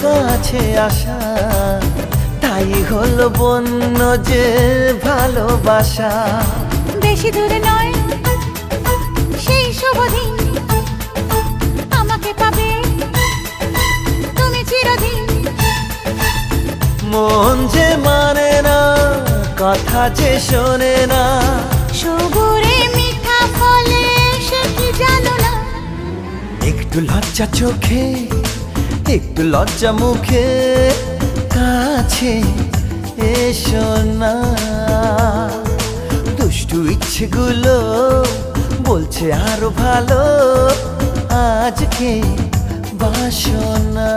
কাছে আসা, তাই হলো বন্য যে ভালোবাসা। বেশি দূরে নয় সেই শুভ দিন, আমাকে পাবে তুমি চিরদিন। মন যে মানে না, কথা যে শোনে না, সবুরে মিঠা ফলে সে কি জানো না। একটু লজ্জা চোখে, একটু লজ্জা মুখে, কাছে এসো না। দুষ্টু ইচ্ছেগুলো বলছে আরো ভালো, আজকে বাসনা।